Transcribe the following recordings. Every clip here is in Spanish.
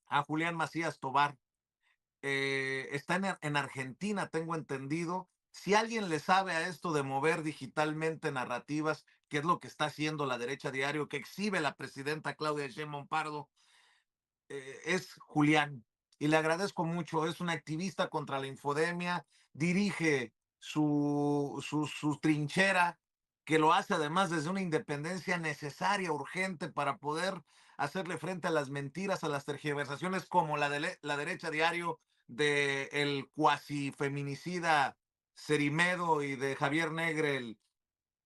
a Julián Macías Tobar. Está en Argentina, tengo entendido. Si alguien le sabe a esto de mover digitalmente narrativas, que es lo que está haciendo la derecha diario, que exhibe la presidenta Claudia Sheinbaum Pardo, es Julián. Y le agradezco mucho. Es un activista contra la infodemia, dirige su trinchera, que lo hace además desde una independencia necesaria, urgente, para poder hacerle frente a las mentiras, a las tergiversaciones, como la derecha diario de el cuasi feminicida Cerimedo y de Javier Negre, el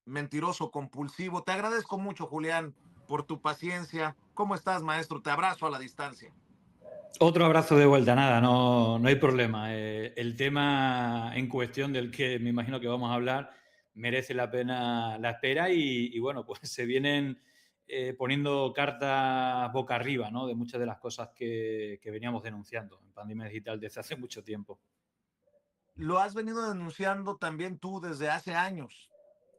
mentiroso compulsivo. Te agradezco mucho, Julián, por tu paciencia. ¿Cómo estás, maestro? Te abrazo a la distancia. Otro abrazo de vuelta, nada, no hay problema. El tema en cuestión del que me imagino que vamos a hablar merece la pena la espera y bueno, pues se vienen poniendo cartas boca arriba, ¿no? De muchas de las cosas que veníamos denunciando en Pandemia Digital desde hace mucho tiempo. Lo has venido denunciando también tú desde hace años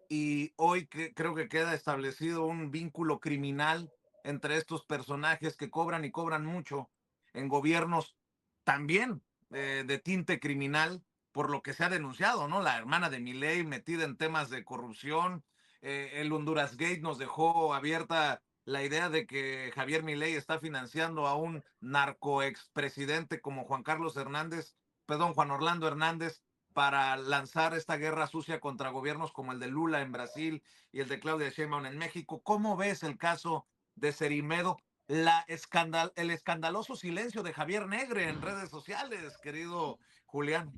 y hoy creo que queda establecido un vínculo criminal entre estos personajes que cobran y cobran mucho en gobiernos también de tinte criminal, por lo que se ha denunciado, ¿no? La hermana de Milei metida en temas de corrupción, el Honduras Gate nos dejó abierta la idea de que Javier Milei está financiando a un narco expresidente como Juan Carlos Hernández, perdón, Juan Orlando Hernández, para lanzar esta guerra sucia contra gobiernos como el de Lula en Brasil y el de Claudia Sheinbaum en México. ¿Cómo ves el caso de Cerimedo? El escandaloso silencio de Javier Negre en redes sociales, querido Julián.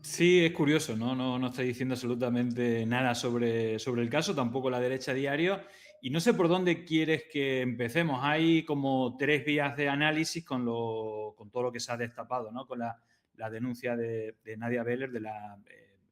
Sí, es curioso, ¿no? No está diciendo absolutamente nada sobre el caso, tampoco la derecha diario. Y no sé por dónde quieres que empecemos. Hay como tres vías de análisis con todo lo que se ha destapado, ¿no? Con la denuncia de Nadia Beller, de la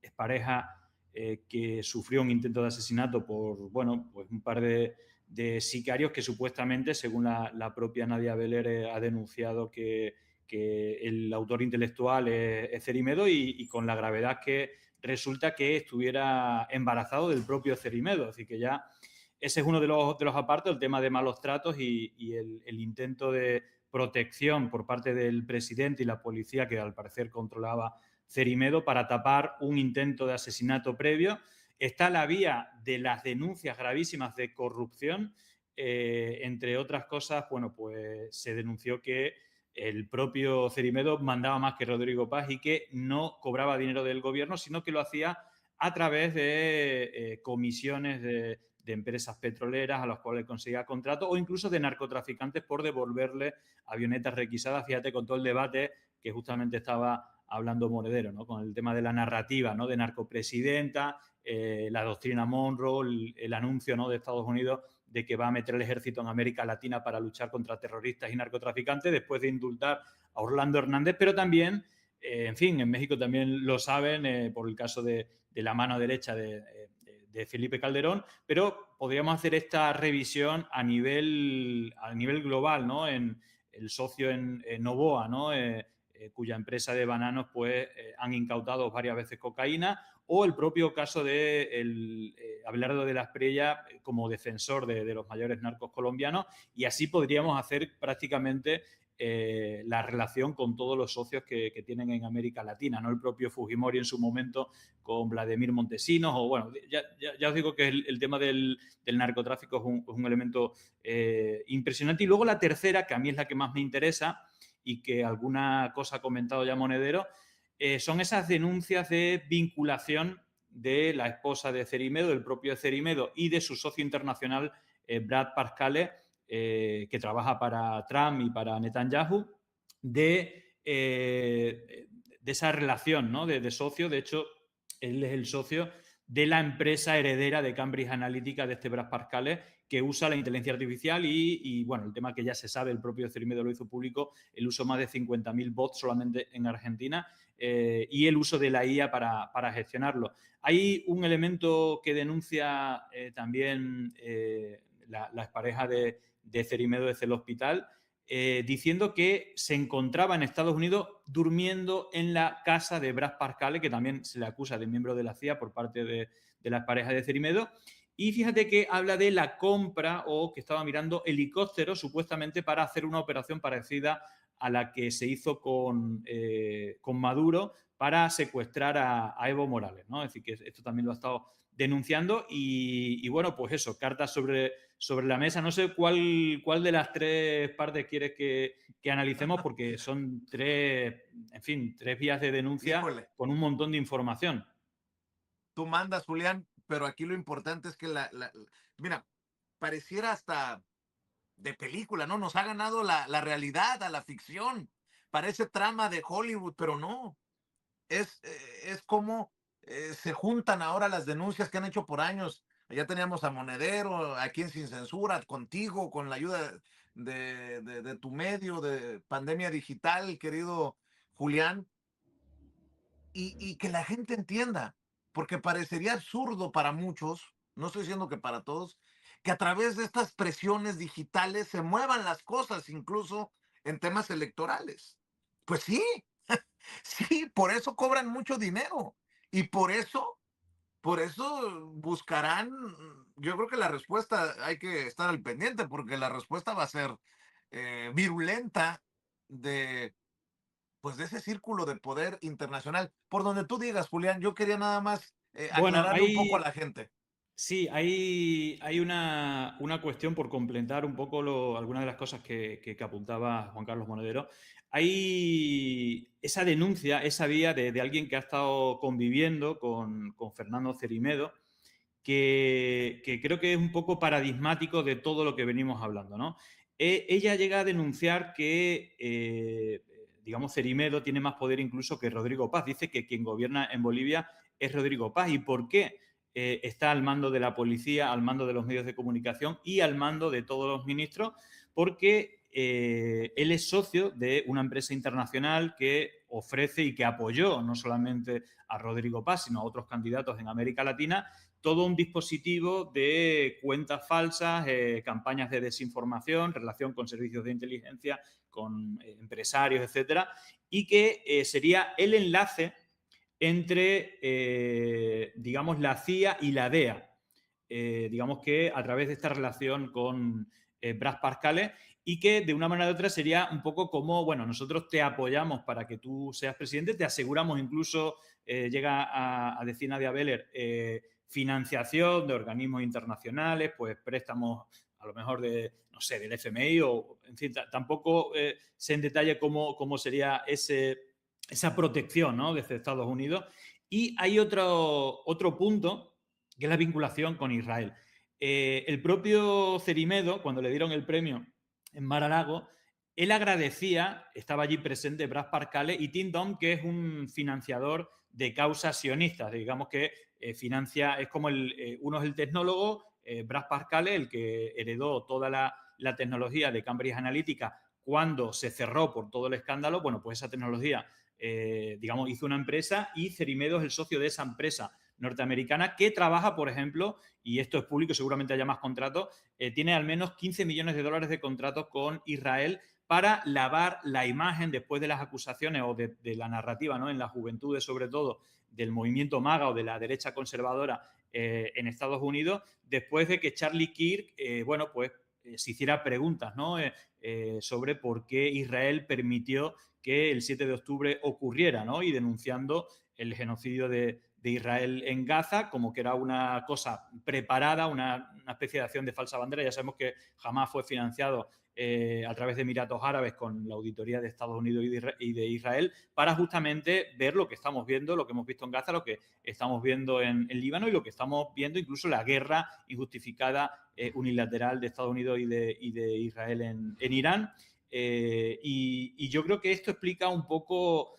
expareja que sufrió un intento de asesinato por, bueno, pues un par de sicarios que supuestamente, según la propia Nadia Beller, ha denunciado que el autor intelectual es Cerimedo y con la gravedad que resulta que estuviera embarazado del propio Cerimedo. Es decir, que ya ese es uno de los apartes, el tema de malos tratos y el intento de protección por parte del presidente y la policía que al parecer controlaba Cerimedo para tapar un intento de asesinato previo. Está la vía de las denuncias gravísimas de corrupción. Entre otras cosas, bueno, pues se denunció que el propio Cerimedo mandaba más que Rodrigo Paz y que no cobraba dinero del gobierno, sino que lo hacía a través de comisiones de empresas petroleras a las cuales conseguía contratos o incluso de narcotraficantes por devolverle avionetas requisadas. Fíjate con todo el debate que justamente estaba hablando Monedero, ¿no? Con el tema de la narrativa, ¿no? De narcopresidenta, la doctrina Monroe, el anuncio, ¿no? De Estados Unidos de que va a meter el ejército en América Latina para luchar contra terroristas y narcotraficantes después de indultar a Orlando Hernández, pero también, en fin, en México también lo saben por el caso de la mano derecha de Felipe Calderón, pero podríamos hacer esta revisión a nivel global, ¿no? En el socio en Novoa, ¿no? Cuya empresa de bananos pues han incautado varias veces cocaína, o el propio caso de Abelardo de la Espriella como defensor de los mayores narcos colombianos, y así podríamos hacer prácticamente la relación con todos los socios que tienen en América Latina, ¿no? El propio Fujimori en su momento con Vladimir Montesinos, o bueno, ya os digo que el tema del narcotráfico es un elemento impresionante. Y luego la tercera, que a mí es la que más me interesa, y que alguna cosa ha comentado ya Monedero, son esas denuncias de vinculación de la esposa de Cerimedo, del propio Cerimedo y de su socio internacional Brad Parscale, que trabaja para Trump y para Netanyahu, de esa relación, ¿no? de socio. De hecho, él es el socio de la empresa heredera de Cambridge Analytica, de este Brad Parscale, que usa la inteligencia artificial y, bueno, el tema que ya se sabe, el propio Cerimedo lo hizo público, el uso más de 50.000 bots solamente en Argentina, y el uso de la IA para gestionarlo. Hay un elemento que denuncia también la expareja de Cerimedo desde el hospital, diciendo que se encontraba en Estados Unidos durmiendo en la casa de Brad Parscale, que también se le acusa de miembro de la CIA por parte de las parejas de Cerimedo. Y fíjate que habla de la compra o que estaba mirando helicópteros supuestamente para hacer una operación parecida a la que se hizo con Maduro para secuestrar a Evo Morales, ¿no? Es decir, que esto también lo ha estado denunciando y bueno, pues eso, cartas sobre la mesa. No sé cuál de las tres partes quieres que analicemos porque son tres, en fin, tres vías de denuncia Híjole, con un montón de información. tú mandas, Julián, pero aquí lo importante es que mira, pareciera hasta de película, ¿no? Nos ha ganado la realidad a la ficción. Parece trama de Hollywood, pero no. Es como se juntan ahora las denuncias que han hecho por años. Ya teníamos a Monedero, aquí en Sin Censura, contigo, con la ayuda de tu medio de Pandemia Digital, querido Julián, y que la gente entienda, porque parecería absurdo para muchos, no estoy diciendo que para todos, que a través de estas presiones digitales se muevan las cosas, incluso en temas electorales. Pues sí, sí, por eso cobran mucho dinero y por eso buscarán, yo creo que la respuesta hay que estar al pendiente porque la respuesta va a ser virulenta de, pues de ese círculo de poder internacional. Por donde tú digas, Julián, yo quería nada más Bueno, aclararle un poco a la gente. sí, hay una cuestión por completar un poco algunas de las cosas que apuntaba Juan Carlos Monedero. Hay esa denuncia, esa vía de alguien que ha estado conviviendo con Fernando Cerimedo, que creo que es un poco paradigmático de todo lo que venimos hablando, ¿no? Ella llega a denunciar que, digamos, Cerimedo tiene más poder incluso que Rodrigo Paz. Dice que quien gobierna en Bolivia es Rodrigo Paz. ¿Y por qué? Está al mando de la policía, al mando de los medios de comunicación y al mando de todos los ministros, porque él es socio de una empresa internacional que ofrece y que apoyó no solamente a Rodrigo Paz, sino a otros candidatos en América Latina, todo un dispositivo de cuentas falsas, campañas de desinformación, relación con servicios de inteligencia, con empresarios, etcétera, y que sería el enlace entre, digamos, la CIA y la DEA. Digamos que a través de esta relación con Bras Pascales y que de una manera u otra sería un poco como, bueno, nosotros te apoyamos para que tú seas presidente, te aseguramos incluso, llega a decir Nadia Beller, financiación de organismos internacionales, pues préstamos a lo mejor de, no sé, del FMI o, en fin, tampoco sé en detalle cómo sería esa protección, ¿no?, desde Estados Unidos. Y hay otro punto, que es la vinculación con Israel. El propio Cerimedo, cuando le dieron el premio en Mar-a-Lago, él agradecía, estaba allí presente Bras Pascale y Tim Dom, que es un financiador de causas sionistas, digamos que financia, es como uno es el tecnólogo, Bras Pascale, el que heredó toda la tecnología de Cambridge Analytica cuando se cerró por todo el escándalo. Bueno, pues esa tecnología, digamos, hizo una empresa y Cerimedo es el socio de esa empresa norteamericana que trabaja, por ejemplo, y esto es público, seguramente haya más contratos, tiene al menos 15 millones de dólares de contratos con Israel para lavar la imagen después de las acusaciones o de la narrativa, ¿no?, en las juventudes, sobre todo, del movimiento MAGA o de la derecha conservadora en Estados Unidos, después de que Charlie Kirk, bueno, pues se hiciera preguntas, ¿no?, sobre por qué Israel permitió que el 7 de octubre ocurriera, ¿no?, y denunciando el genocidio de Israel en Gaza como que era una cosa preparada, una especie de acción de falsa bandera. Ya sabemos que jamás fue financiado a través de Emiratos Árabes con la auditoría de Estados Unidos y de Israel para justamente ver lo que estamos viendo, lo que hemos visto en Gaza, lo que estamos viendo en Líbano y lo que estamos viendo incluso la guerra injustificada unilateral de Estados Unidos y de Israel en Irán. Y yo creo que esto explica un poco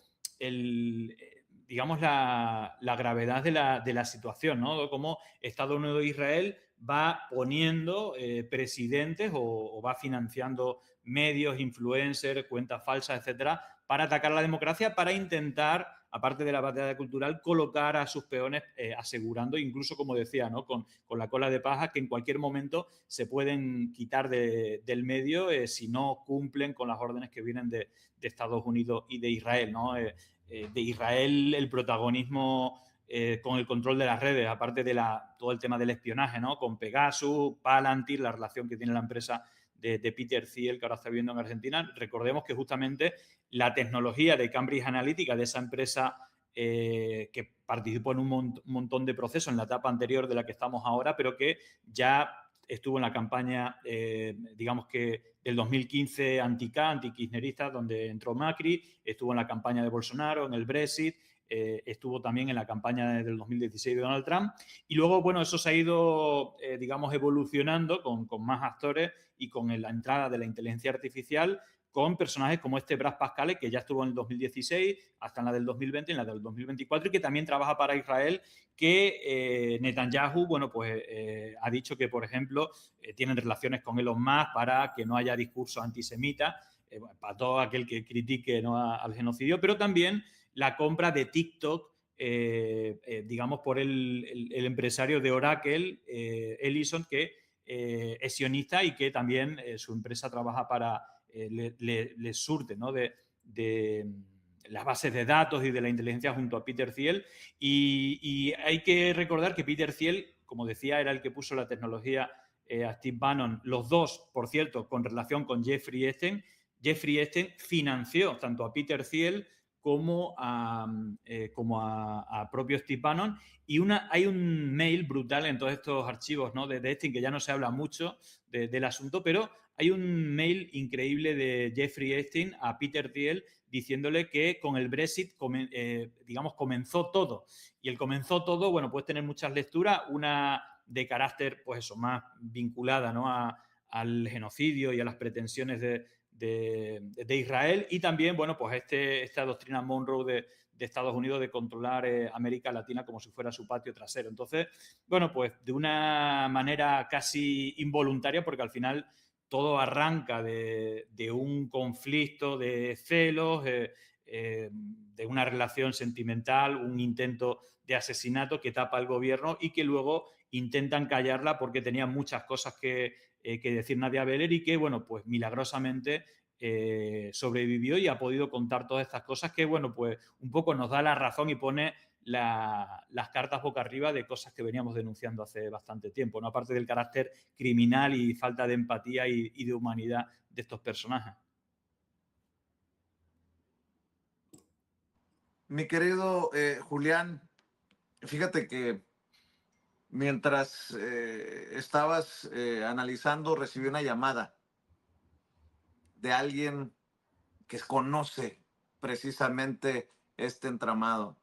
digamos, la gravedad de la situación, ¿no? Cómo Estados Unidos e Israel va poniendo presidentes o va financiando medios, influencers, cuentas falsas, etcétera, para atacar la democracia, para intentar, aparte de la batalla cultural, colocar a sus peones asegurando, incluso, como decía, ¿no?, con la cola de paja, que en cualquier momento se pueden quitar del medio si no cumplen con las órdenes que vienen de Estados Unidos y de Israel, ¿no? De Israel el protagonismo con el control de las redes, aparte de todo el tema del espionaje, ¿no?, con Pegasus, Palantir, la relación que tiene la empresa de Peter Thiel, que ahora está viviendo en Argentina. Recordemos que justamente la tecnología de Cambridge Analytica, de esa empresa que participó en un montón de procesos en la etapa anterior de la que estamos ahora, pero que ya estuvo en la campaña, digamos que del 2015 anti-kirchnerista, donde entró Macri, estuvo en la campaña de Bolsonaro, en el Brexit, estuvo también en la campaña del 2016 de Donald Trump. Y luego, bueno, eso se ha ido, digamos, evolucionando con más actores y con la entrada de la inteligencia artificial, con personajes como este Brad Pascal, que ya estuvo en el 2016, hasta en la del 2020, en la del 2024, y que también trabaja para Israel, que Netanyahu, bueno, pues ha dicho que, por ejemplo, tienen relaciones con Elon Musk para que no haya discurso antisemita, para todo aquel que critique, ¿no?, al genocidio, pero también la compra de TikTok, digamos, por el empresario de Oracle, Ellison, que es sionista y que también su empresa trabaja para, le surte, ¿no?, de las bases de datos y de la inteligencia junto a Peter Thiel. Y hay que recordar que Peter Thiel, como decía, era el que puso la tecnología a Steve Bannon. Los dos, por cierto, con relación con Jeffrey Epstein. Jeffrey Epstein financió tanto a Peter Thiel como a propio Steve Bannon. Y hay un mail brutal en todos estos archivos, ¿no?, de Epstein, que ya no se habla mucho del asunto, pero hay un mail increíble de Jeffrey Epstein a Peter Thiel diciéndole que con el Brexit, digamos, comenzó todo. Y el comenzó todo, bueno, puede tener muchas lecturas, una de carácter, pues eso, más vinculada, ¿no?, al genocidio y a las pretensiones de Israel, y también, bueno, pues esta doctrina Monroe de Estados Unidos de controlar América Latina como si fuera su patio trasero. Entonces, bueno, pues de una manera casi involuntaria, porque al final todo arranca de un conflicto de celos, de una relación sentimental, un intento de asesinato que tapa el gobierno y que luego intentan callarla porque tenían muchas cosas que decir Nadia Beller, y que, bueno, pues milagrosamente sobrevivió y ha podido contar todas estas cosas que, bueno, pues un poco nos da la razón y pone las cartas boca arriba de cosas que veníamos denunciando hace bastante tiempo, ¿no?, aparte del carácter criminal y falta de empatía y de humanidad de estos personajes. Mi querido Julián, fíjate que mientras estabas analizando, recibí una llamada de alguien que conoce precisamente este entramado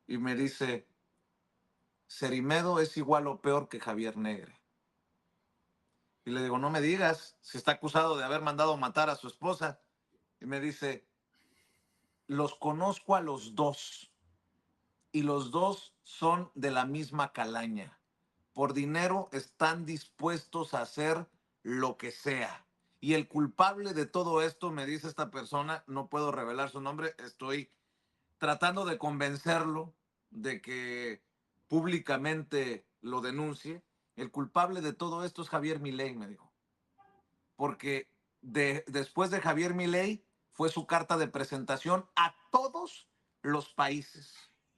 y me dice, Cerimedo es igual o peor que Javier Negre. Y le digo, no me digas, si está acusado de haber mandado matar a su esposa. Y me dice, los conozco a los dos y los dos son de la misma calaña. Por dinero están dispuestos a hacer lo que sea. Y el culpable de todo esto, me dice esta persona, no puedo revelar su nombre, estoy tratando de convencerlo de que públicamente lo denuncie. El culpable de todo esto es Javier Milei, me dijo. Porque después de Javier Milei fue su carta de presentación a todos los países.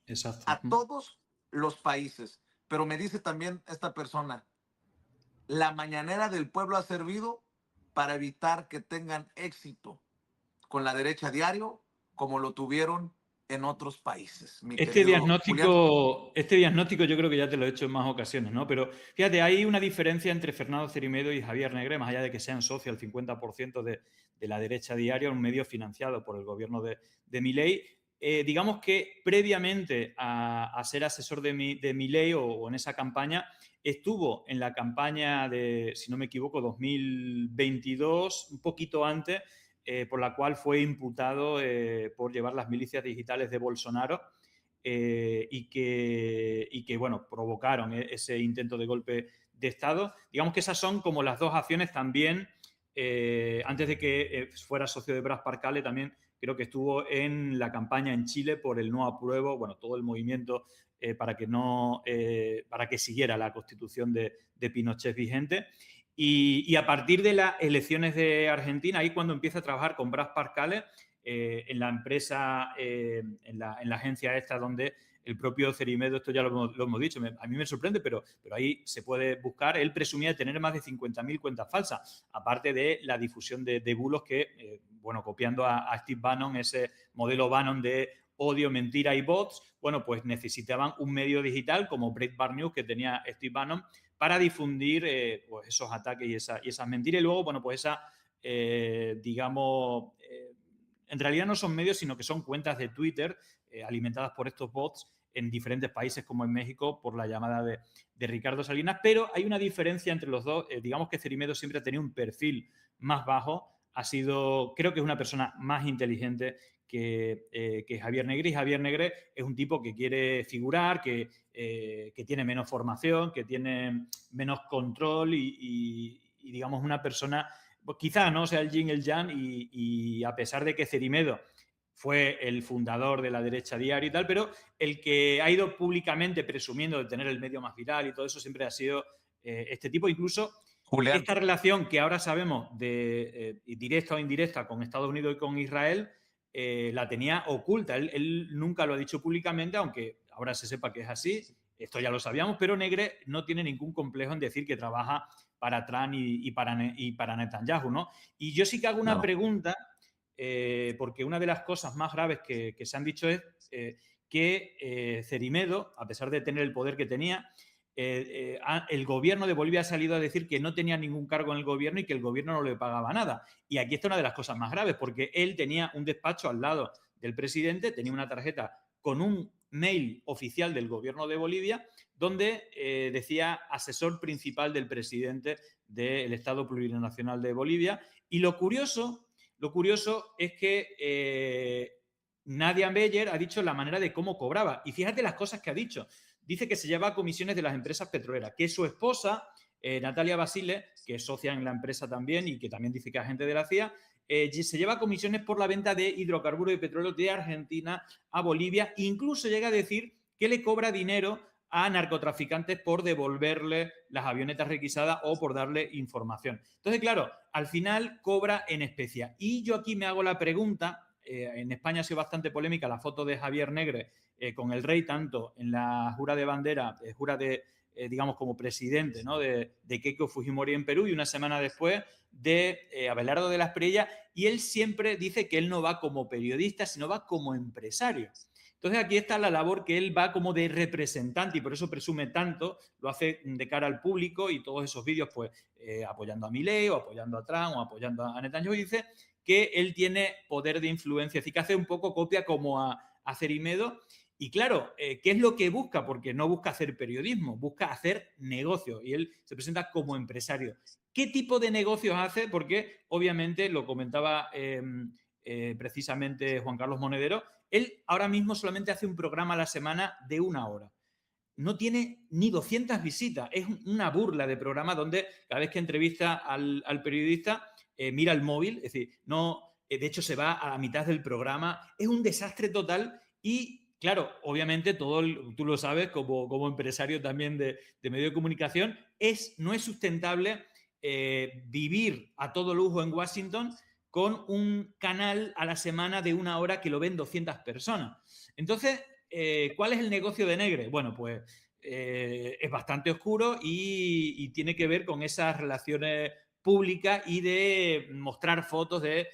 Exacto. A todos los países. Pero me dice también esta persona, la mañanera del pueblo ha servido para evitar que tengan éxito con la derecha diario como lo tuvieron en otros países, mi querido Julián. Este diagnóstico yo creo que ya te lo he hecho en más ocasiones, ¿no? Pero fíjate, hay una diferencia entre Fernando Cerimedo y Javier Negre, más allá de que sean socios el 50% de la derecha diaria, un medio financiado por el gobierno de Milei. Digamos que previamente a ser asesor de Milei o en esa campaña, estuvo en la campaña de, si no me equivoco, 2022, un poquito antes, por la cual fue imputado por llevar las milicias digitales de Bolsonaro y que, bueno, provocaron ese intento de golpe de Estado. Digamos que esas son como las dos acciones también, antes de que fuera socio de Brad Parcale, también creo que estuvo en la campaña en Chile por el no apruebo, bueno, todo el movimiento para que siguiera la constitución de Pinochet vigente. Y a partir de las elecciones de Argentina, ahí cuando empieza a trabajar con Brad Parscale en la empresa, en la agencia esta donde el propio Cerimedo, esto ya lo hemos dicho, a mí me sorprende, pero ahí se puede buscar. Él presumía de tener más de 50.000 cuentas falsas, aparte de la difusión de bulos que, bueno, copiando a Steve Bannon, ese modelo Bannon de odio, mentira y bots, bueno, pues necesitaban un medio digital como Breitbart News que tenía Steve Bannon para difundir pues esos ataques y esas mentiras. Y luego, bueno, pues digamos, en realidad no son medios, sino que son cuentas de Twitter alimentadas por estos bots en diferentes países como en México por la llamada de Ricardo Salinas, pero hay una diferencia entre los dos. Digamos que Cerimedo siempre ha tenido un perfil más bajo, creo que es una persona más inteligente que Javier Negre, y Javier Negre es un tipo que quiere figurar, que tiene menos formación, que tiene menos control y digamos una persona, pues quizá no sea el yin el yang y a pesar de que Cerimedo fue el fundador de la derecha diario y tal, pero el que ha ido públicamente presumiendo de tener el medio más viral y todo eso siempre ha sido este tipo. Incluso Julián. esta relación que ahora sabemos de directa o indirecta con Estados Unidos y con Israel la tenía oculta. Él nunca lo ha dicho públicamente, aunque ahora se sepa que es así. Esto ya lo sabíamos, pero Negre no tiene ningún complejo en decir que trabaja para Trump y para Netanyahu, ¿no? Y yo sí que hago una pregunta, porque una de las cosas más graves que se han dicho es que Cerimedo, a pesar de tener el poder que tenía, el gobierno de Bolivia ha salido a decir que no tenía ningún cargo en el gobierno y que el gobierno no le pagaba nada. Y aquí está una de las cosas más graves, porque él tenía un despacho al lado del presidente, tenía una tarjeta con un mail oficial del gobierno de Bolivia donde decía asesor principal del presidente del Estado Plurinacional de Bolivia. Y lo curioso es que Nadia Beyer ha dicho la manera de cómo cobraba. Y fíjate las cosas que ha dicho. Dice que se lleva a comisiones de las empresas petroleras, que su esposa, Natalia Basile, que es socia en la empresa también y que también dice que es agente de la CIA, se lleva comisiones por la venta de hidrocarburos y petróleo de Argentina a Bolivia. Incluso llega a decir que le cobra dinero a narcotraficantes por devolverle las avionetas requisadas o por darle información. Entonces, claro, al final cobra en especia. Y yo aquí me hago la pregunta, en España ha sido bastante polémica la foto de Javier Negre con el rey, tanto en la jura de bandera, digamos, como presidente, ¿no?, de Keiko Fujimori en Perú, y una semana después de Abelardo de la Espriella, y él siempre dice que él no va como periodista, sino va como empresario. Entonces aquí está la labor que él va como de representante y por eso presume tanto, lo hace de cara al público y todos esos vídeos pues apoyando a Milei o apoyando a Trump o apoyando a Netanyahu, y dice que él tiene poder de influencia, así que hace un poco copia como a Cerimedo. Y claro, ¿qué es lo que busca? Porque no busca hacer periodismo, busca hacer negocio y él se presenta como empresario. ¿Qué tipo de negocios hace? Porque obviamente lo comentaba precisamente Juan Carlos Monedero, él ahora mismo solamente hace un programa a la semana de 1 hora. No tiene ni 200 visitas. Es una burla de programa donde cada vez que entrevista al periodista mira el móvil, es decir, no, de hecho se va a la mitad del programa. Es un desastre total y, claro, obviamente tú lo sabes como empresario también de medio de comunicación, no es sustentable vivir a todo lujo en Washington con un canal a la semana de 1 hora que lo ven 200 personas. Entonces, ¿cuál es el negocio de Negre? Bueno, pues es bastante oscuro y tiene que ver con esas relaciones públicas y de mostrar fotos de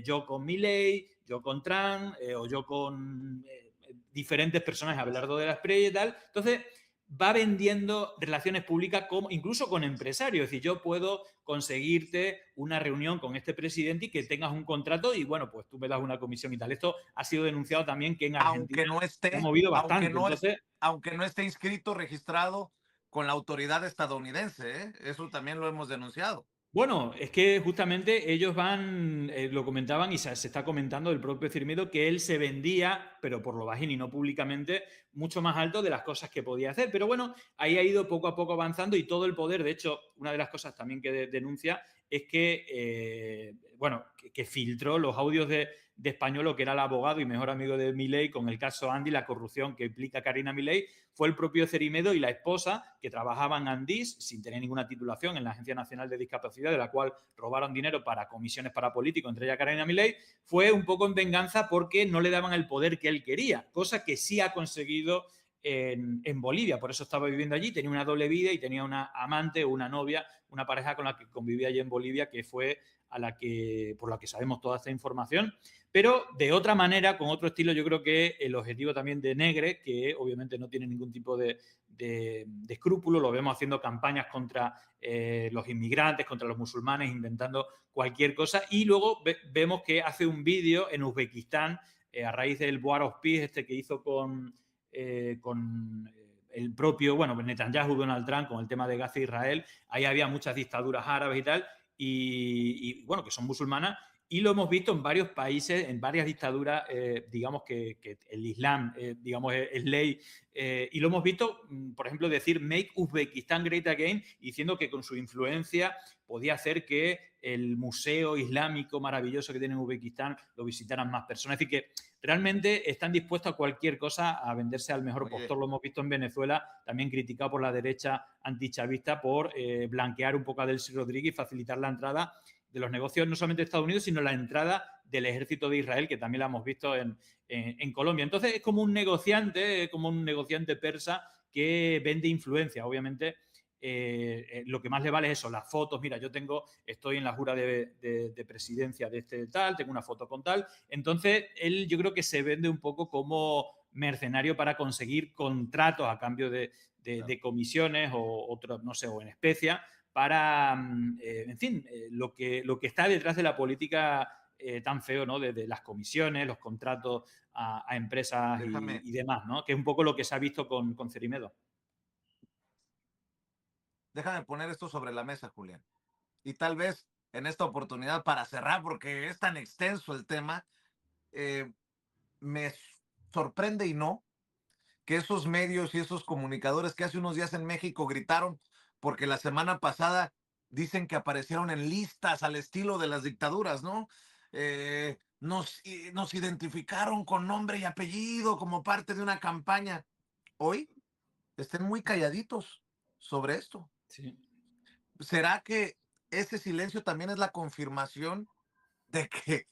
yo con Milei, yo con Trump o yo con diferentes personajes, Abelardo de la Espriella y tal. Entonces, va vendiendo relaciones públicas incluso con empresarios. Es decir, yo puedo conseguirte una reunión con este presidente y que tengas un contrato y, bueno, pues tú me das una comisión y tal. Esto ha sido denunciado también que en Argentina se ha movido bastante. Aunque no esté inscrito, registrado con la autoridad estadounidense, ¿eh? Eso también lo hemos denunciado. Bueno, es que justamente ellos lo comentaban y se está comentando del propio Cerimedo que él se vendía, pero por lo bajín y no públicamente, mucho más alto de las cosas que podía hacer. Pero bueno, ahí ha ido poco a poco avanzando y todo el poder. De hecho, una de las cosas también que denuncia es que, bueno, que filtró los audios de Españolo, que era el abogado y mejor amigo de Milei, con el caso Andy, la corrupción que implica Carina Milei, fue el propio Cerimedo y la esposa, que trabajaban en Andís sin tener ninguna titulación en la Agencia Nacional de Discapacidad, de la cual robaron dinero para comisiones para políticos, entre ellas Carina Milei. Fue un poco en venganza porque no le daban el poder que él quería, cosa que sí ha conseguido en Bolivia. Por eso estaba viviendo allí, tenía una doble vida y tenía una amante o una novia, una pareja con la que convivía allí en Bolivia, que fue por la que sabemos toda esta información. Pero de otra manera, con otro estilo, yo creo que el objetivo también de Negre, que obviamente no tiene ningún tipo de escrúpulo, lo vemos haciendo campañas contra los inmigrantes, contra los musulmanes, inventando cualquier cosa, y luego vemos que hace un vídeo en Uzbekistán a raíz del War of Peace que hizo con el propio, bueno, Netanyahu, Donald Trump, con el tema de Gaza e Israel. Ahí había muchas dictaduras árabes y tal, y bueno, que son musulmanas, y lo hemos visto en varios países, en varias dictaduras, digamos que el Islam, digamos, es ley, y lo hemos visto, por ejemplo, decir Make Uzbekistan Great Again, diciendo que con su influencia podía hacer que el museo islámico maravilloso que tiene Uzbekistán lo visitaran más personas. Es decir, que realmente están dispuestos a cualquier cosa, a venderse al mejor postor. Lo hemos visto en Venezuela, también criticado por la derecha antichavista por blanquear un poco a Delcy Rodríguez y facilitar la entrada de los negocios no solamente de Estados Unidos, sino la entrada del ejército de Israel, que también la hemos visto en Colombia. Entonces es como un negociante persa que vende influencia. Obviamente lo que más le vale es eso, las fotos. Mira, estoy en la jura de presidencia de este tal, tengo una foto con tal. Entonces él, yo creo que se vende un poco como mercenario para conseguir contratos a cambio de comisiones o otros, no sé, o en especia, para, en fin, lo que está detrás de la política tan feo, ¿no? De las comisiones, los contratos a empresas Déjame, y demás, ¿no? Que es un poco lo que se ha visto con Cerimedo. déjame poner esto sobre la mesa, Julián. Y tal vez en esta oportunidad, para cerrar, porque es tan extenso el tema, eh, me sorprende y no que esos medios y esos comunicadores que hace unos días en México gritaron porque la semana pasada dicen que aparecieron en listas al estilo de las dictaduras, ¿no? Nos identificaron con nombre y apellido como parte de una campaña. Hoy estén muy calladitos sobre esto. Sí. ¿Será que ese silencio también es la confirmación de que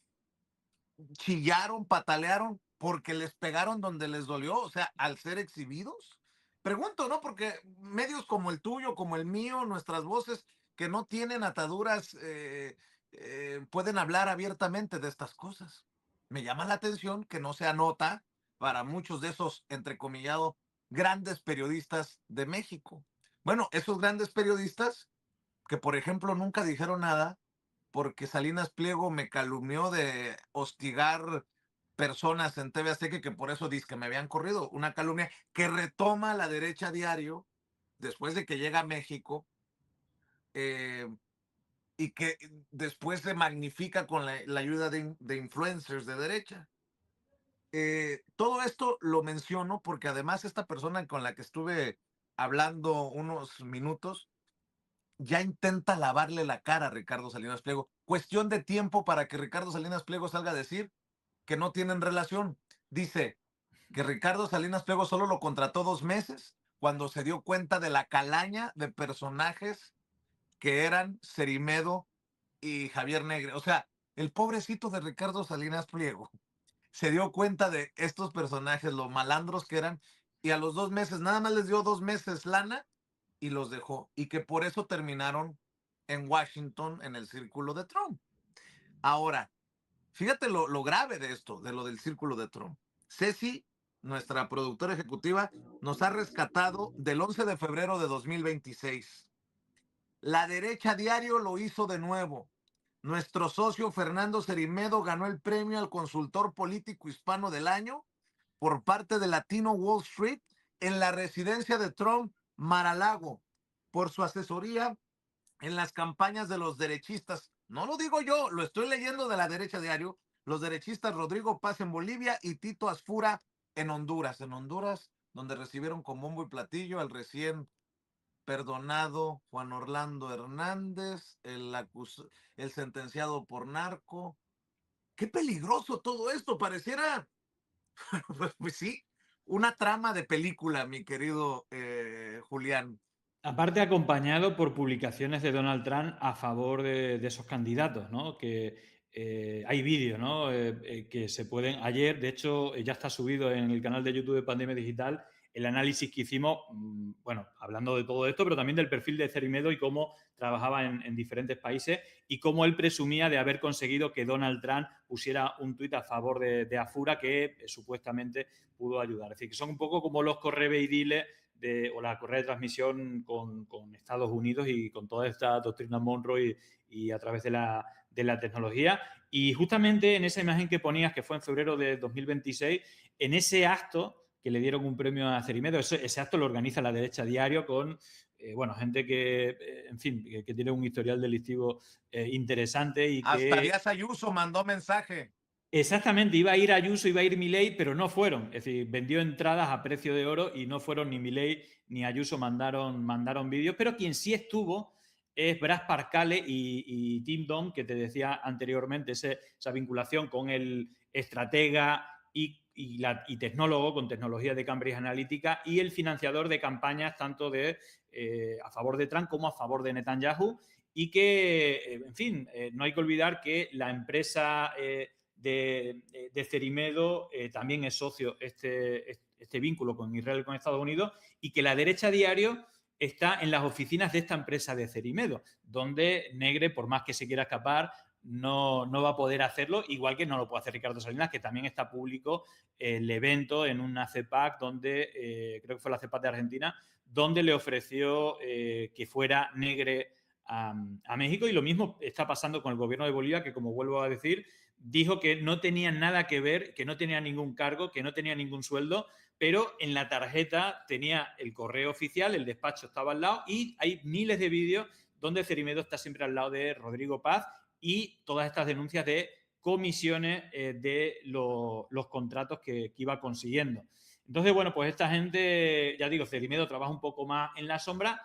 chillaron, patalearon porque les pegaron donde les dolió, o sea, al ser exhibidos? Pregunto, ¿no? Porque medios como el tuyo, como el mío, nuestras voces que no tienen ataduras, pueden hablar abiertamente de estas cosas. Me llama la atención que no se anota para muchos de esos, entrecomillado, grandes periodistas de México. Bueno, esos grandes periodistas que, por ejemplo, nunca dijeron nada porque Salinas Pliego me calumnió de hostigar personas en TV Azteca y que por eso dice que me habían corrido. Una calumnia que retoma la derecha diario después de que llega a México, eh, y que después se magnifica con la ayuda de influencers de derecha. Todo esto lo menciono porque además esta persona con la que estuve hablando unos minutos ya intenta lavarle la cara a Ricardo Salinas Pliego. Cuestión de tiempo para que Ricardo Salinas Pliego salga a decir que no tienen relación. Dice que Ricardo Salinas Pliego solo lo contrató 2 meses cuando se dio cuenta de la calaña de personajes que eran Cerimedo y Javier Negre. O sea, el pobrecito de Ricardo Salinas Pliego se dio cuenta de estos personajes, los malandros que eran, y a los 2 meses, nada más les dio 2 meses lana y los dejó. Y que por eso terminaron en Washington en el círculo de Trump. Ahora, fíjate lo grave de esto, de lo del círculo de Trump. Ceci, nuestra productora ejecutiva, nos ha rescatado del 11 de febrero de 2026. La derecha diario lo hizo de nuevo. Nuestro socio Fernando Cerimedo ganó el premio al consultor político hispano del año por parte de Latino Wall Street en la residencia de Trump, Mar-a-Lago, por su asesoría en las campañas de los derechistas. No lo digo yo, lo estoy leyendo de la derecha diario. Los derechistas Rodrigo Paz en Bolivia y Tito Asfura en Honduras. En Honduras, donde recibieron con bombo y platillo al recién perdonado Juan Orlando Hernández, el sentenciado por narco. qué peligroso todo esto, pareciera, pues sí, una trama de película, mi querido Julián. Aparte, acompañado por publicaciones de Donald Trump a favor de esos candidatos, ¿no? Que hay vídeos, ¿no? Que se pueden. Ayer, de hecho, ya está subido en el canal de YouTube de Pandemia Digital el análisis que hicimos, bueno, hablando de todo esto, pero también del perfil de Cerimedo y cómo trabajaba en diferentes países y cómo él presumía de haber conseguido que Donald Trump pusiera un tuit a favor de Afura que supuestamente pudo ayudar. Es decir, que son un poco como los correveidiles o la correa de transmisión con Estados Unidos y con toda esta doctrina Monroe y a través de la tecnología. Y justamente en esa imagen que ponías, que fue en febrero de 2026, en ese acto que le dieron un premio a Cerimedo, ese acto lo organiza la derecha diario con bueno, gente que, en fin, que tiene un historial delictivo interesante y Hasta que Díaz Ayuso mandó mensaje. exactamente, iba a ir Ayuso, iba a ir Milei, pero no fueron. Es decir, vendió entradas a precio de oro y no fueron ni Milei ni Ayuso, mandaron vídeos. Pero quien sí estuvo es Brad Parcale y Tim Don, que te decía anteriormente, esa vinculación con el estratega y tecnólogo con tecnología de Cambridge Analytica y el financiador de campañas tanto a favor de Trump como a favor de Netanyahu. Y que, en fin, no hay que olvidar que la empresa de Cerimedo también es socio este vínculo con Israel y con Estados Unidos y que la derecha diario está en las oficinas de esta empresa de Cerimedo, donde Negre, por más que se quiera escapar, no va a poder hacerlo, igual que no lo puede hacer Ricardo Salinas, que también está público el evento en una CEPAC donde, creo que fue la CEPAC de Argentina, donde le ofreció que fuera Negre a México, y lo mismo está pasando con el gobierno de Bolivia, que, como vuelvo a decir, dijo que no tenía nada que ver, que no tenía ningún cargo, que no tenía ningún sueldo, pero en la tarjeta tenía el correo oficial, el despacho estaba al lado y hay miles de vídeos donde Cerimedo está siempre al lado de Rodrigo Paz y todas estas denuncias de comisiones de los contratos que iba consiguiendo. Entonces, bueno, pues esta gente, ya digo, Cerimedo trabaja un poco más en la sombra.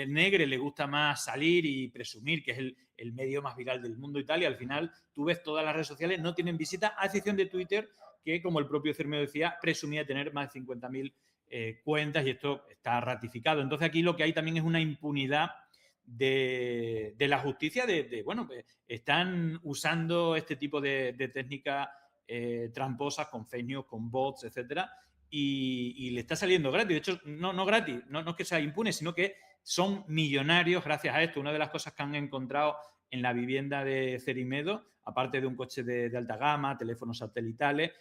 Negre le gusta más salir y presumir que es el medio más viral del mundo y tal, y al final tú ves todas las redes sociales no tienen visita, a excepción de Twitter, que, como el propio Cermedo decía, presumía tener más de 50.000 cuentas, y esto está ratificado. Entonces aquí lo que hay también es una impunidad de la justicia, bueno, pues están usando este tipo de técnicas tramposas con fake news, con bots, etcétera, y le está saliendo gratis. De hecho, no gratis, no es que sea impune, sino que son millonarios gracias a esto. Una de las cosas que han encontrado en la vivienda de Cerimedo, aparte de un coche de alta gama, teléfonos satelitales,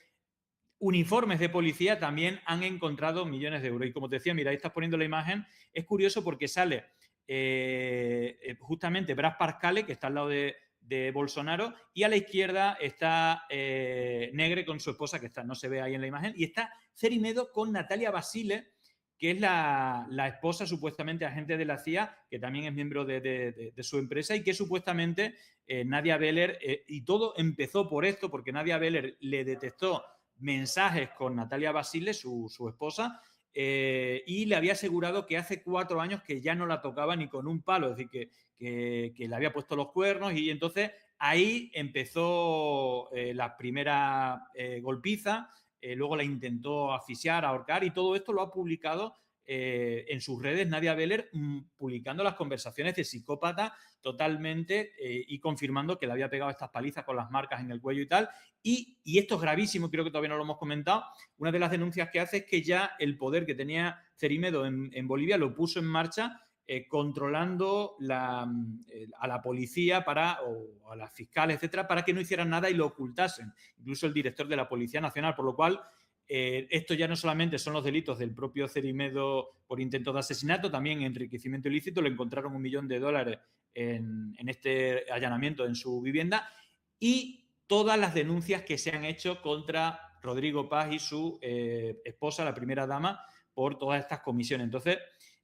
uniformes de policía, también han encontrado millones de euros. Y como te decía, mira, ahí estás poniendo la imagen, es curioso porque sale justamente Brad Parcale, que está al lado de Bolsonaro, y a la izquierda está Negre con su esposa, que no se ve ahí en la imagen, y está Cerimedo con Natalia Basile, que es la esposa supuestamente agente de la CIA, que también es miembro de su empresa, y que supuestamente Nadia Beller, y todo empezó por esto, porque Nadia Beller le detectó mensajes con Natalia Basile, su esposa, y le había asegurado que hace 4 años que ya no la tocaba ni con un palo, es decir, que le había puesto los cuernos, y entonces ahí empezó la primera golpiza. Luego la intentó asfixiar, ahorcar, y todo esto lo ha publicado en sus redes Nadia Beller, publicando las conversaciones de psicópata totalmente y confirmando que le había pegado estas palizas con las marcas en el cuello y tal. Y esto es gravísimo, creo que todavía no lo hemos comentado. Una de las denuncias que hace es que ya el poder que tenía Cerimedo en Bolivia lo puso en marcha, controlando a la policía o a las fiscales, etcétera, para que no hicieran nada y lo ocultasen. Incluso el director de la Policía Nacional, por lo cual esto ya no solamente son los delitos del propio Cerimedo por intento de asesinato, también enriquecimiento ilícito. Le encontraron $1 millón en este allanamiento en su vivienda, y todas las denuncias que se han hecho contra Rodrigo Paz y su esposa, la primera dama, por todas estas comisiones. Entonces,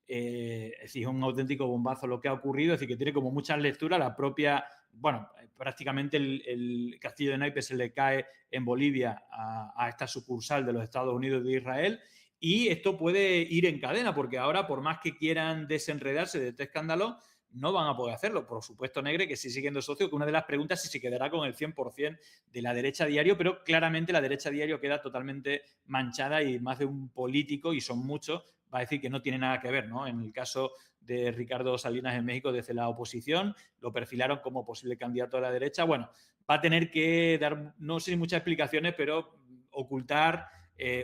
es un auténtico bombazo lo que ha ocurrido, es decir, que tiene como muchas lecturas. La propia, bueno, prácticamente el castillo de naipes se le cae en Bolivia a esta sucursal de los Estados Unidos de Israel, y esto puede ir en cadena, porque ahora, por más que quieran desenredarse de este escándalo, no van a poder hacerlo. Por supuesto, Negre, que sí siguiendo socio, que una de las preguntas es si se quedará con el 100% de la derecha diario, pero claramente la derecha diario queda totalmente manchada y más de un político, y son muchos, va a decir que no tiene nada que ver, ¿no? En el caso de Ricardo Salinas en México, desde la oposición, lo perfilaron como posible candidato a la derecha. Bueno, va a tener que dar, no sé si muchas explicaciones, pero ocultar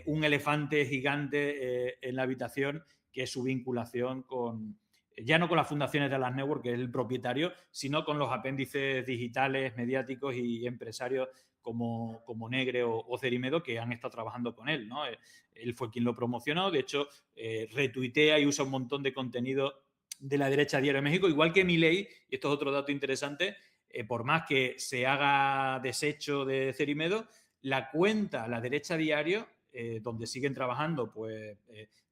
un elefante gigante en la habitación, que es su vinculación con, ya no con las fundaciones de Atlas Network, que es el propietario, sino con los apéndices digitales, mediáticos y empresarios como Negre o Cerimedo, que han estado trabajando con él, ¿no? Él fue quien lo promocionó, de hecho, retuitea y usa un montón de contenido de la derecha diario de México, igual que Milei, y esto es otro dato interesante, por más que se haga desecho de Cerimedo, la cuenta, la derecha diario, donde siguen trabajando, pues,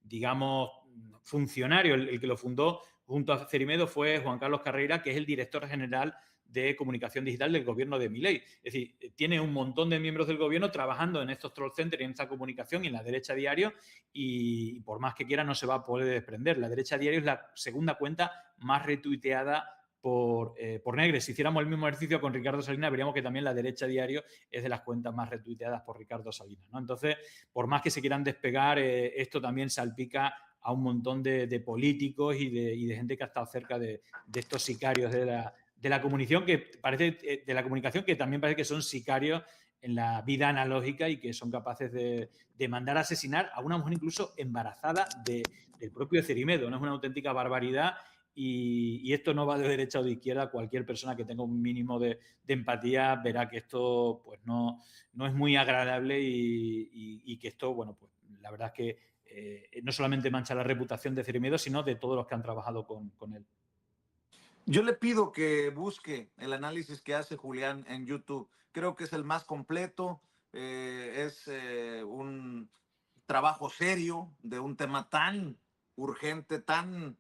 digamos, funcionario, el que lo fundó junto a Cerimedo fue Juan Carlos Carreira, que es el director general de comunicación digital del gobierno de Milei. Es decir, tiene un montón de miembros del gobierno trabajando en estos troll centers y en esta comunicación y en la derecha diario, y por más que quiera no se va a poder desprender. La derecha diario es la segunda cuenta más retuiteada por Negre. Si hiciéramos el mismo ejercicio con Ricardo Salinas, veríamos que también la derecha diario es de las cuentas más retuiteadas por Ricardo Salinas, ¿no? Entonces, por más que se quieran despegar, esto también salpica a un montón de políticos y de gente que ha estado cerca de estos sicarios de la comunicación, que parece, de la comunicación, que también parece que son sicarios en la vida analógica y que son capaces de mandar a asesinar a una mujer incluso embarazada del propio Cerimedo, ¿no? Es una auténtica barbaridad. Y esto no va de derecha o de izquierda. Cualquier persona que tenga un mínimo de empatía verá que esto pues no es muy agradable y que esto, bueno, pues la verdad es que no solamente mancha la reputación de Cerimedo, sino de todos los que han trabajado con él. Yo le pido que busque el análisis que hace Julián en YouTube. Creo que es el más completo. Es un trabajo serio de un tema tan urgente, tan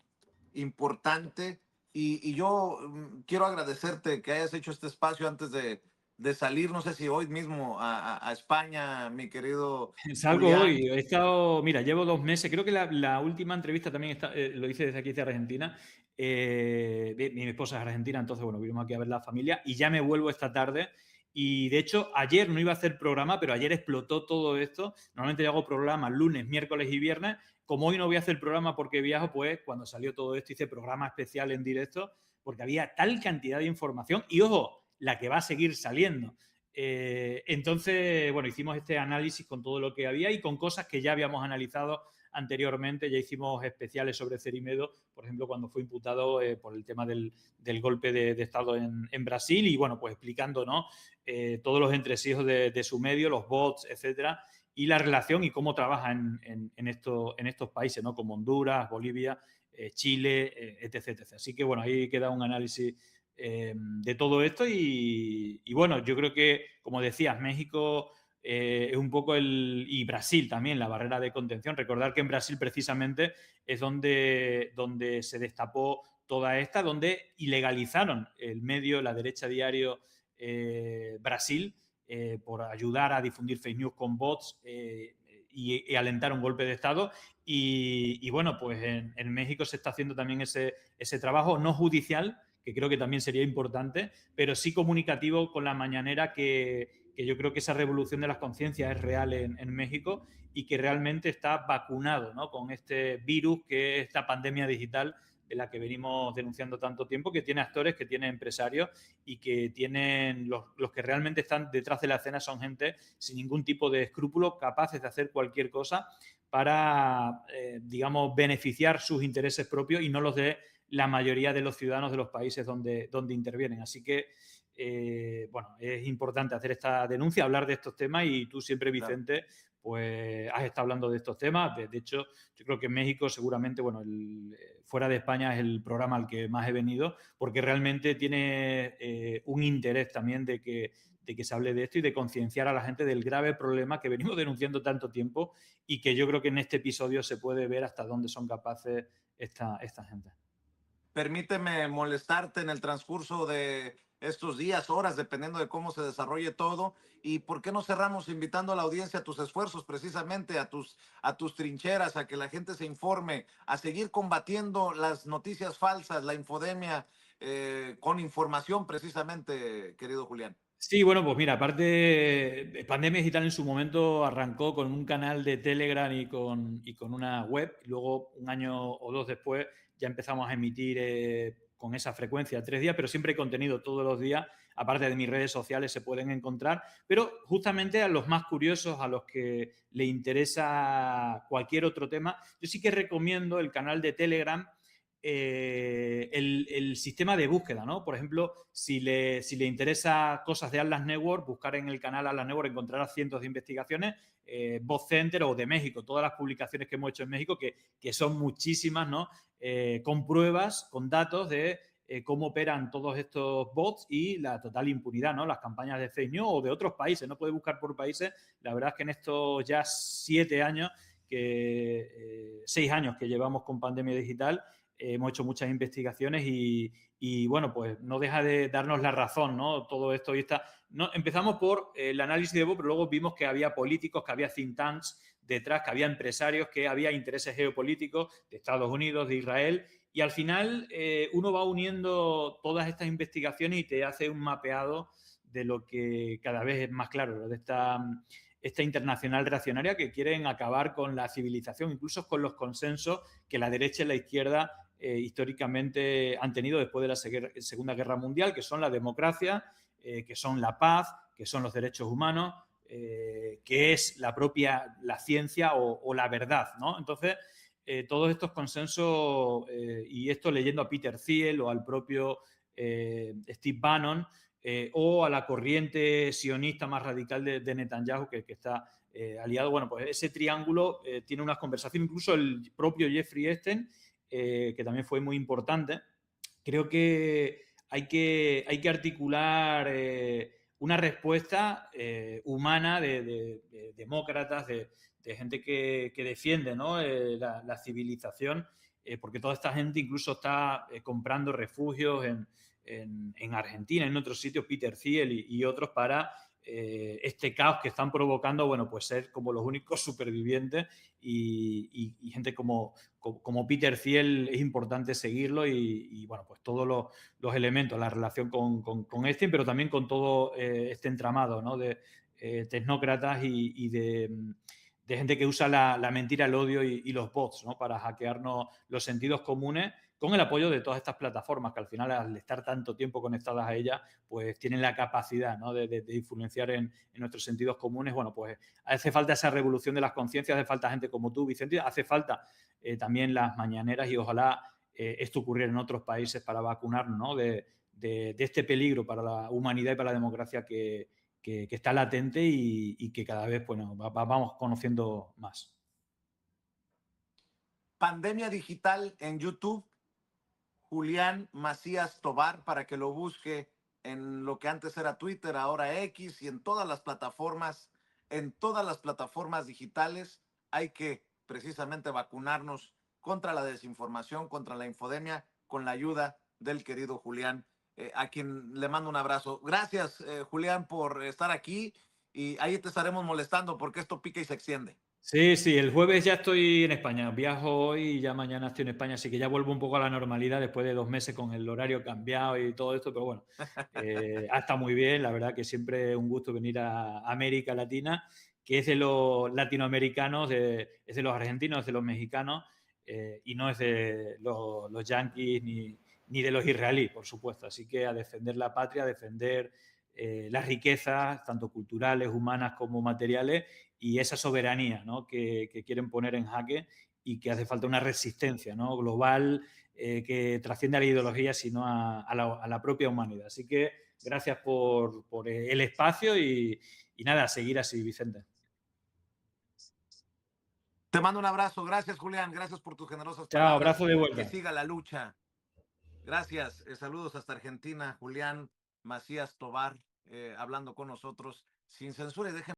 importante. Y yo quiero agradecerte que hayas hecho este espacio antes de salir, no sé si hoy mismo a España, mi querido Salgo Julián. hoy, he estado, mira, llevo 2 meses, creo que la última entrevista también lo hice desde aquí, desde Argentina. Mi esposa es argentina, entonces, bueno, vinimos aquí a ver la familia y ya me vuelvo esta tarde. Y de hecho, ayer no iba a hacer programa, pero ayer explotó todo esto. Normalmente yo hago programas lunes, miércoles y viernes. Como hoy no voy a hacer programa porque viajo, pues cuando salió todo esto hice programa especial en directo porque había tal cantidad de información y, ojo, la que va a seguir saliendo. Entonces, bueno, hicimos este análisis con todo lo que había y con cosas que ya habíamos analizado anteriormente. Ya hicimos especiales sobre Cerimedo, por ejemplo, cuando fue imputado por el tema del golpe de Estado en Brasil y, bueno, pues explicando, ¿no? Todos los entresijos de su medio, los bots, etcétera, y la relación y cómo trabaja en estos países, ¿no? Como Honduras, Bolivia, Chile, etc, etc. Así que, bueno, ahí queda un análisis de todo esto y, bueno, yo creo que, como decías, México es un poco y Brasil también, la barrera de contención. Recordar que en Brasil precisamente es donde se destapó toda esta, donde ilegalizaron el medio, la derecha diario Brasil, por ayudar a difundir fake news con bots y alentar un golpe de Estado. Y bueno, pues en México se está haciendo también ese trabajo no judicial, que creo que también sería importante, pero sí comunicativo con la mañanera, que yo creo que esa revolución de las conciencias es real en México y que realmente está vacunado, ¿no? Con este virus, que es esta pandemia digital de la que venimos denunciando tanto tiempo, que tiene actores, que tiene empresarios y que tienen los que realmente están detrás de la escena son gente sin ningún tipo de escrúpulo, capaces de hacer cualquier cosa para, digamos, beneficiar sus intereses propios y no los de la mayoría de los ciudadanos de los países donde intervienen. Así que, bueno, es importante hacer esta denuncia, hablar de estos temas y tú siempre, Vicente, pues has estado hablando de estos temas. De hecho, yo creo que en México seguramente, bueno, fuera de España es el programa al que más he venido porque realmente tiene un interés también de que se hable de esto y de concienciar a la gente del grave problema que venimos denunciando tanto tiempo y que yo creo que en este episodio se puede ver hasta dónde son capaces esta gente. Permíteme molestarte en el transcurso de estos días, horas, dependiendo de cómo se desarrolle todo. Y por qué no cerramos invitando a la audiencia a tus esfuerzos, precisamente a tus trincheras, a que la gente se informe, a seguir combatiendo las noticias falsas, la infodemia, con información precisamente, querido Julián. Sí, bueno, pues mira, aparte, Pandemia Digital en su momento arrancó con un canal de Telegram y con una web. Y luego, un año o dos después, ya empezamos a emitir con esa frecuencia 3 días, pero siempre hay contenido todos los días. Aparte de mis redes sociales se pueden encontrar. Pero justamente a los más curiosos, a los que le interesa cualquier otro tema, yo sí que recomiendo el canal de Telegram, el sistema de búsqueda, ¿no? Por ejemplo, si le interesa cosas de Atlas Network, buscar en el canal Atlas Network encontrará cientos de investigaciones, Voz Center o de México, todas las publicaciones que hemos hecho en México, que son muchísimas, ¿no? Con pruebas, con datos de cómo operan todos estos bots y la total impunidad, ¿no? Las campañas de fake news o de otros países, no puede buscar por países. La verdad es que en estos ya 7 años, 6 años que llevamos con Pandemia Digital, hemos hecho muchas investigaciones y, bueno, pues no deja de darnos la razón, ¿no? Todo esto y está. No, empezamos por el análisis de voz, pero luego vimos que había políticos, que había think tanks detrás, que había empresarios, que había intereses geopolíticos de Estados Unidos, de Israel, y al final uno va uniendo todas estas investigaciones y te hace un mapeado de lo que cada vez es más claro, de esta internacional reaccionaria que quieren acabar con la civilización, incluso con los consensos que la derecha y la izquierda históricamente han tenido después de la Segunda Guerra Mundial, que son la democracia, que son la paz, que son los derechos humanos, que es la ciencia o la verdad, ¿no? Entonces, todos estos consensos, y esto leyendo a Peter Thiel o al propio Steve Bannon, o a la corriente sionista más radical de Netanyahu, que está aliado. Bueno, pues ese triángulo tiene unas conversaciones, incluso el propio Jeffrey Epstein, que también fue muy importante. Creo que hay que articular una respuesta humana de demócratas, de gente que defiende, ¿no? La civilización, porque toda esta gente incluso está comprando refugios en Argentina, en otros sitios, Peter Thiel y otros, para este caos que están provocando, bueno, pues ser como los únicos supervivientes y gente como Peter Thiel es importante seguirlo y bueno, pues todos los elementos, la relación con este, pero también con todo este entramado, ¿no? De tecnócratas y de gente que usa la mentira, el odio y los bots, ¿no? Para hackearnos los sentidos comunes con el apoyo de todas estas plataformas que al final, al estar tanto tiempo conectadas a ellas, pues tienen la capacidad, ¿no? de influenciar en nuestros sentidos comunes. Bueno, pues hace falta esa revolución de las conciencias, hace falta gente como tú, Vicente, hace falta también las mañaneras y ojalá esto ocurriera en otros países para vacunarnos, ¿no? de este peligro para la humanidad y para la democracia que está latente y que cada vez bueno, vamos conociendo más. Pandemia Digital en YouTube, Julián Macías Tobar, para que lo busque en lo que antes era Twitter, ahora X, y en todas las plataformas digitales hay que precisamente vacunarnos contra la desinformación, contra la infodemia, con la ayuda del querido Julián, a quien le mando un abrazo. Gracias, Julián, por estar aquí, y ahí te estaremos molestando porque esto pica y se extiende. Sí, sí, el jueves ya estoy en España. Viajo hoy y ya mañana estoy en España, así que ya vuelvo un poco a la normalidad después de 2 meses con el horario cambiado y todo esto, pero bueno, ha estado muy bien. La verdad que siempre es un gusto venir a América Latina, que es de los latinoamericanos, es de los argentinos, es de los mexicanos, y no es de los yanquis ni de los israelíes, por supuesto. Así que a defender la patria, a defender las riquezas, tanto culturales, humanas como materiales, y esa soberanía, ¿no? que quieren poner en jaque y que hace falta una resistencia, ¿no? global, que trasciende a la ideología, sino a la propia humanidad. Así que gracias por el espacio y nada, a seguir así, Vicente. Te mando un abrazo. Gracias, Julián. Gracias por tus generosas Chao, palabras. abrazo de Que vuelta. siga la lucha. Gracias. Saludos hasta Argentina. Julián Macías Tobar, hablando con nosotros sin censura. Y déjenme